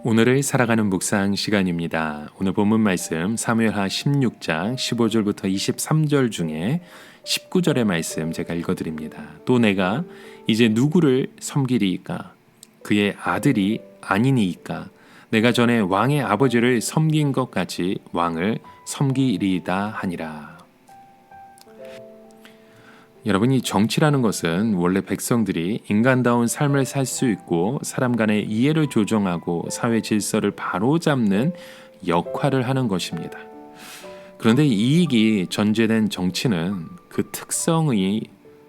오늘을 살아가는 묵상 시간입니다. 오늘 본문 말씀 사무엘하 16장 15절부터 23절 중에 19절의 말씀 제가 읽어드립니다. 또 내가 이제 누구를 섬기리이까? 그의 아들이 아니니이까? 내가 전에 왕의 아버지를 섬긴 것 같이 왕을 섬기리이다 하니라. 여러분, 이 정치라는 것은 원래 백성들이 인간다운 삶을 살 수 있고 사람 간의 이해를 조정하고 사회 질서를 바로잡는 역할을 하는 것입니다. 그런데 이익이 전제된 정치는 그 특성이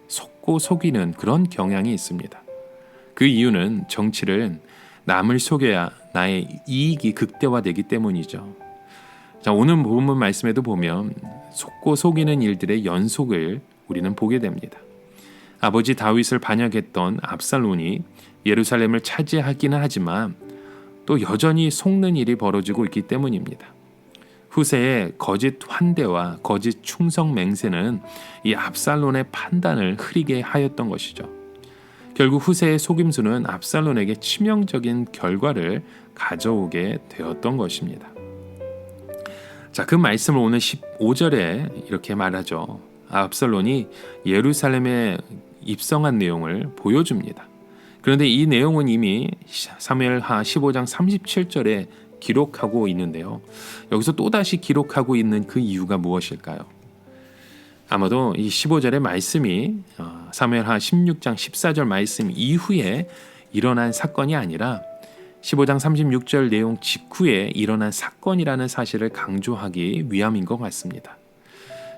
속고 속이는 그런 경향이 있습니다. 그 이유는 정치를 남을 속여야 나의 이익이 극대화되기 때문이죠. 자, 오늘 본문 말씀에도 보면 속고 속이는 일들의 연속을 우리는 보게 됩니다. 아버지 다윗을 반역했던 압살론이 예루살렘을 차지하기는 하지만 또 여전히 속는 일이 벌어지고 있기 때문입니다. 후세의 거짓 환대와 거짓 충성 맹세는 이 압살론의 판단을 흐리게 하였던 것이죠. 결국 후세의 속임수는 압살론에게 치명적인 결과를 가져오게 되었던 것입니다. 자, 그 말씀을 오늘 15절에 이렇게 말하죠. 압살론이 예루살렘에 입성한 내용을 보여줍니다. 그런데 이 내용은 이미 사무엘하 15장 37절에 기록하고 있는데요. 여기서 또다시 기록하고 있는 그 이유가 무엇일까요? 아마도 이 15절의 말씀이 사무엘하 16장 14절 말씀 이후에 일어난 사건이 아니라 15장 36절 내용 직후에 일어난 사건이라는 사실을 강조하기 위함인 것 같습니다.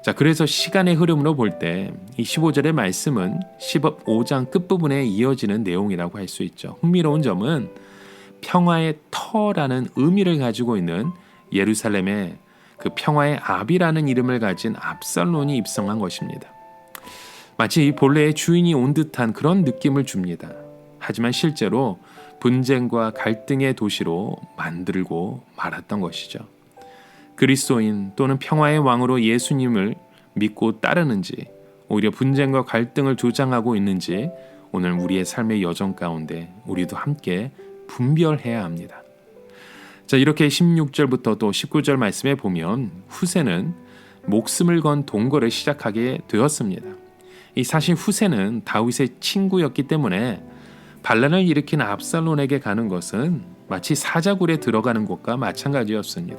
자, 그래서 시간의 흐름으로 볼 때 이 15절의 말씀은 15장 끝부분에 이어지는 내용이라고 할 수 있죠. 흥미로운 점은 평화의 터라는 의미를 가지고 있는 예루살렘에 그 평화의 압이라는 이름을 가진 압살론이 입성한 것입니다. 마치 본래의 주인이 온 듯한 그런 느낌을 줍니다. 하지만 실제로 분쟁과 갈등의 도시로 만들고 말았던 것이죠. 그리스도인 또는 평화의 왕으로 예수님을 믿고 따르는지 오히려 분쟁과 갈등을 조장하고 있는지 오늘 우리의 삶의 여정 가운데 우리도 함께 분별해야 합니다. 자, 이렇게 16절부터 또 19절 말씀에 보면 후세는 목숨을 건 동거를 시작하게 되었습니다. 이 사실 후세는 다윗의 친구였기 때문에 반란을 일으킨 압살론에게 가는 것은 마치 사자굴에 들어가는 것과 마찬가지였습니다.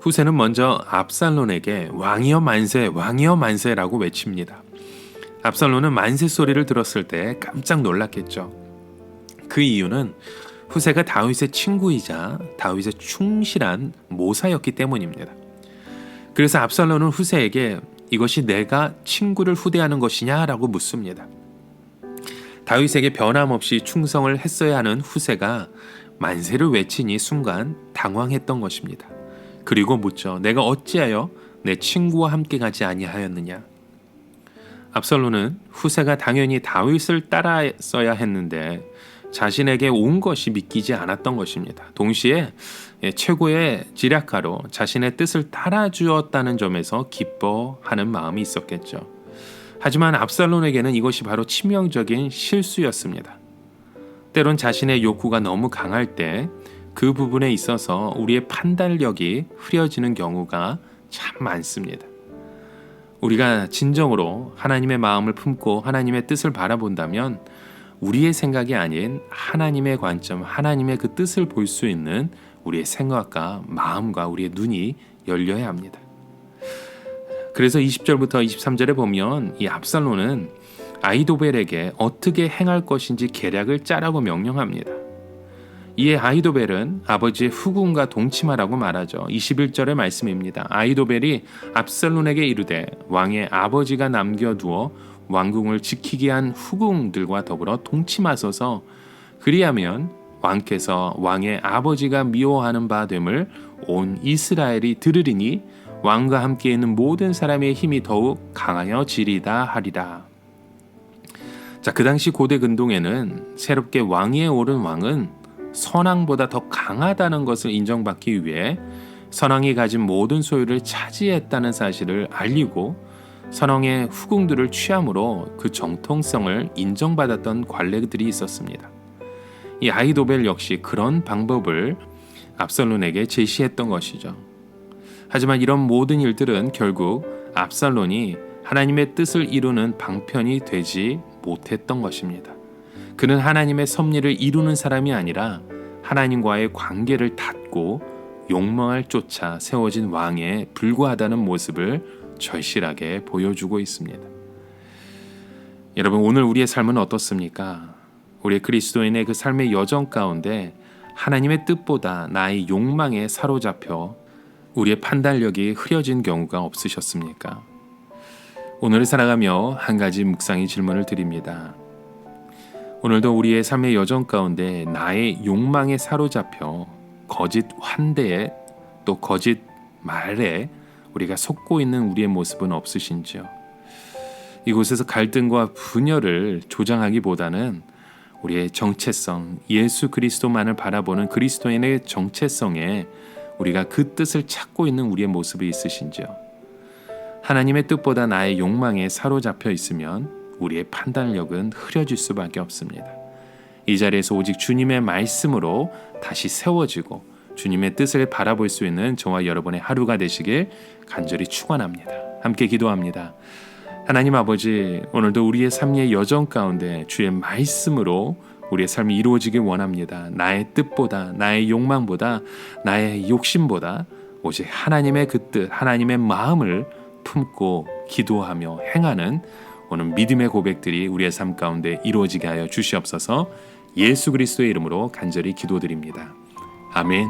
후세는 먼저 압살론에게 왕이여 만세, 왕이여 만세라고 외칩니다. 압살론은 만세 소리를 들었을 때 깜짝 놀랐겠죠. 그 이유는 후세가 다윗의 친구이자 다윗의 충실한 모사였기 때문입니다. 그래서 압살론은 후세에게 이것이 내가 친구를 후대하는 것이냐라고 묻습니다. 다윗에게 변함없이 충성을 했어야 하는 후세가 만세를 외치니 순간 당황했던 것입니다. 그리고 묻죠. 내가 어찌하여 내 친구와 함께 가지 아니하였느냐? 압살론은 후세가 당연히 다윗을 따랐어야 했는데 자신에게 온 것이 믿기지 않았던 것입니다. 동시에 최고의 지략가로 자신의 뜻을 따라주었다는 점에서 기뻐하는 마음이 있었겠죠. 하지만 압살론에게는 이것이 바로 치명적인 실수였습니다. 때론 자신의 욕구가 너무 강할 때 그 부분에 있어서 우리의 판단력이 흐려지는 경우가 참 많습니다. 우리가 진정으로 하나님의 마음을 품고 하나님의 뜻을 바라본다면 우리의 생각이 아닌 하나님의 관점, 하나님의 그 뜻을 볼 수 있는 우리의 생각과 마음과 우리의 눈이 열려야 합니다. 그래서 20절부터 23절에 보면 이 압살론은 아히도벨에게 어떻게 행할 것인지 계략을 짜라고 명령합니다. 이에 아히도벨은 아버지의 후궁과 동침하라고 말하죠. 21절의 말씀입니다. 아히도벨이 압살론에게 이르되 왕의 아버지가 남겨두어 왕궁을 지키게 한 후궁들과 더불어 동침하소서. 그리하면 왕께서 왕의 아버지가 미워하는 바 됨을 온 이스라엘이 들으리니 왕과 함께 있는 모든 사람의 힘이 더욱 강하여지리다 하리라. 자, 그 당시 고대 근동에는 새롭게 왕위에 오른 왕은 선왕보다 더 강하다는 것을 인정받기 위해 선왕이 가진 모든 소유를 차지했다는 사실을 알리고 선왕의 후궁들을 취함으로 그 정통성을 인정받았던 관례들이 있었습니다. 이 아히도벨 역시 그런 방법을 압살론에게 제시했던 것이죠. 하지만 이런 모든 일들은 결국 압살론이 하나님의 뜻을 이루는 방편이 되지 못했던 것입니다. 그는 하나님의 섭리를 이루는 사람이 아니라 하나님과의 관계를 닫고 욕망을 쫓아 세워진 왕에 불과하다는 모습을 절실하게 보여주고 있습니다. 여러분, 오늘 우리의 삶은 어떻습니까? 우리 그리스도인의 그 삶의 여정 가운데 하나님의 뜻보다 나의 욕망에 사로잡혀 우리의 판단력이 흐려진 경우가 없으셨습니까? 오늘을 살아가며 한 가지 묵상의 질문을 드립니다. 오늘도 우리의 삶의 여정 가운데 나의 욕망에 사로잡혀 거짓 환대에 또 거짓 말에 우리가 속고 있는 우리의 모습은 없으신지요? 이곳에서 갈등과 분열을 조장하기보다는 우리의 정체성, 예수 그리스도만을 바라보는 그리스도인의 정체성에 우리가 그 뜻을 찾고 있는 우리의 모습이 있으신지요? 하나님의 뜻보다 나의 욕망에 사로잡혀 있으면 우리의 판단력은 흐려질 수밖에 없습니다. 이 자리에서 오직 주님의 말씀으로 다시 세워지고 주님의 뜻을 바라볼 수 있는 저와 여러분의 하루가 되시길 간절히 축원합니다. 함께 기도합니다. 하나님 아버지, 오늘도 우리의 삶의 여정 가운데 주의 말씀으로 우리의 삶이 이루어지길 원합니다. 나의 뜻보다, 나의 욕망보다, 나의 욕심보다 오직 하나님의 그 뜻, 하나님의 마음을 품고 기도하며 행하는 오늘 믿음의 고백들이 우리의 삶 가운데 이루어지게 하여 주시옵소서. 예수 그리스도의 이름으로 간절히 기도드립니다. 아멘.